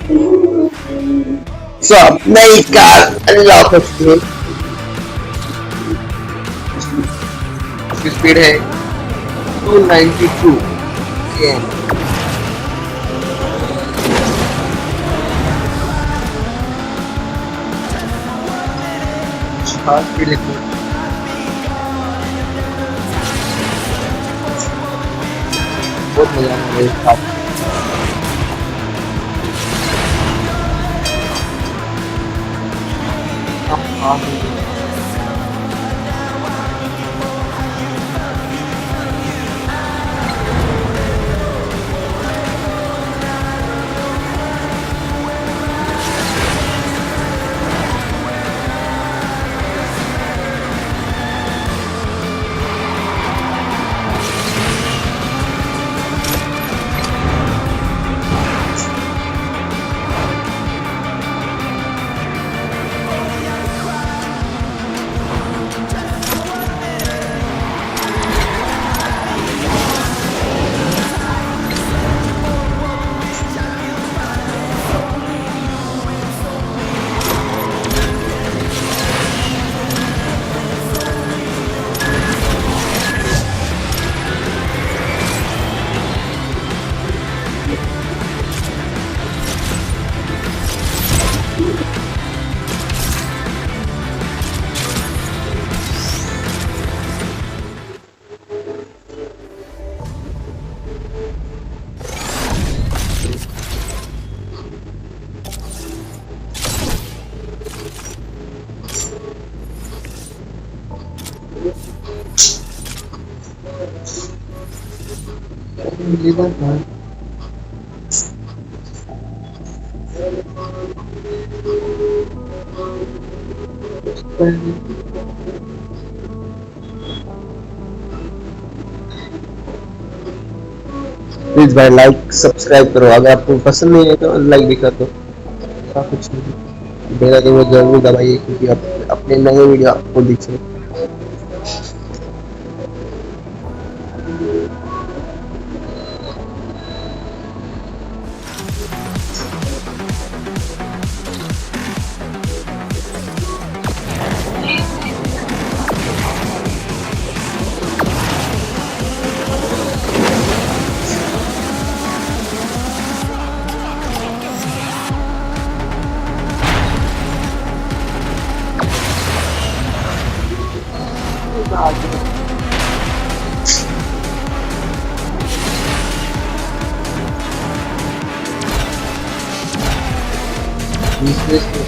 So, नई car unlock हो चुकी है। इसकी स्पीड है 292 km। हाँ, स्पीड लिखो। बहुत मजा आया मेरे साथ। हाँ, प्लीज भाई लाइक सब्सक्राइब करो। अगर आपको पसंद नहीं है तो अनलाइक भी कर दो। ऐसा कुछ नहीं, बेल आइकन को जरूर दबाइए क्योंकि आप अपने नए वीडियो आपको दिखे।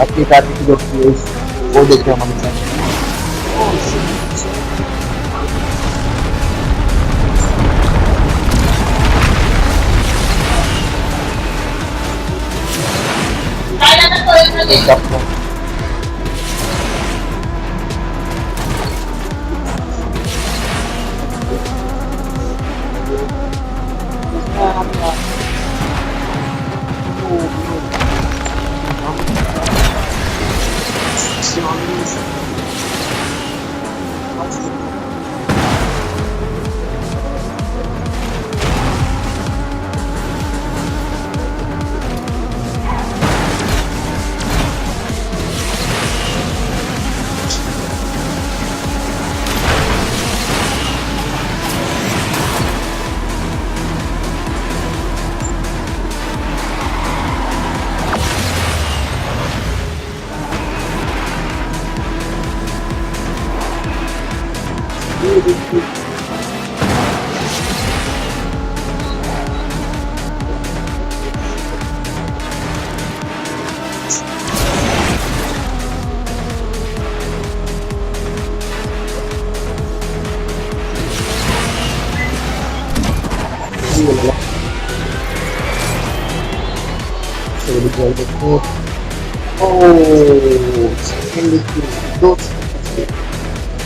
अपनी कार की जो वो देखना मन था। एक अपना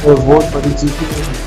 दो बहुत बड़ी चीज है।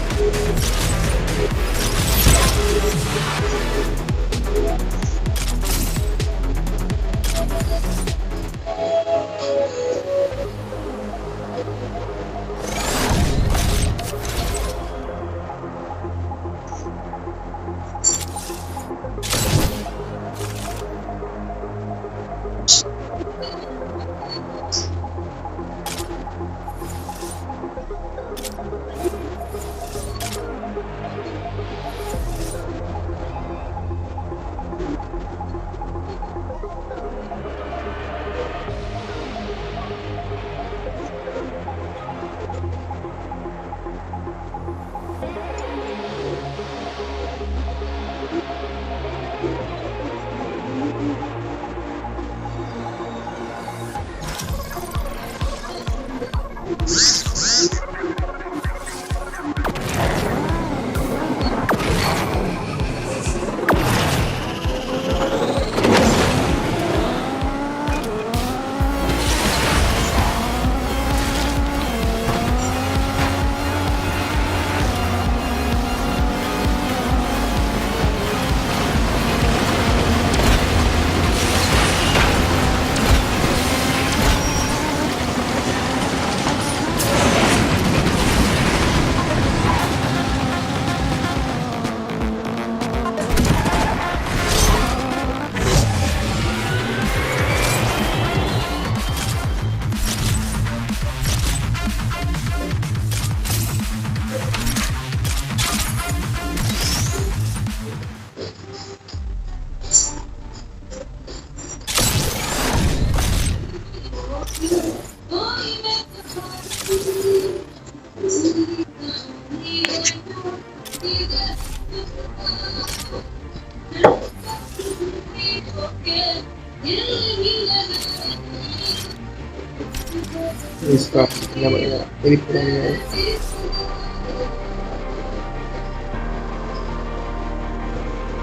इसका क्या बढ़िया मेरी पुरानी है।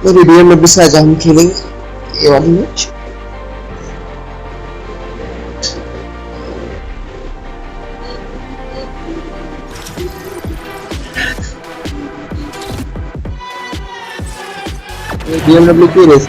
मेरी डीएम में भी आज हम खेलेंगे ये वाली मैच। BMW की race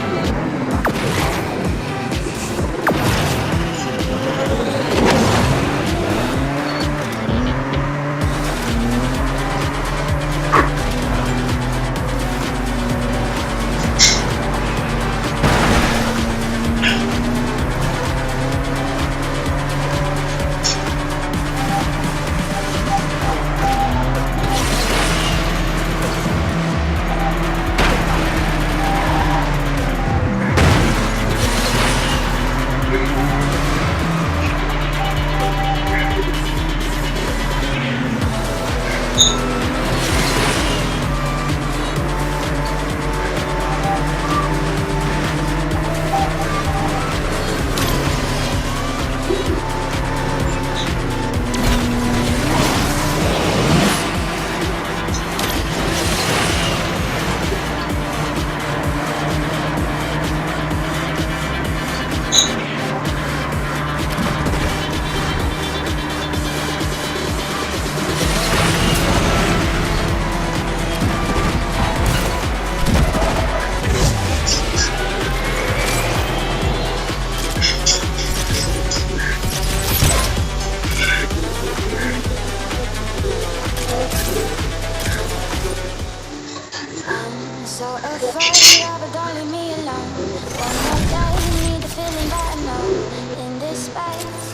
So afraid of leaving me alone. One more day, need the feeling that I know in this space.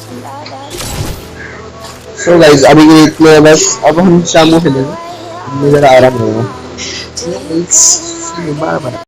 So guys अभी के लिए इतना है बस। अब हम शाम को खेलेंगे, मुझे आराम होगा। Bye bye.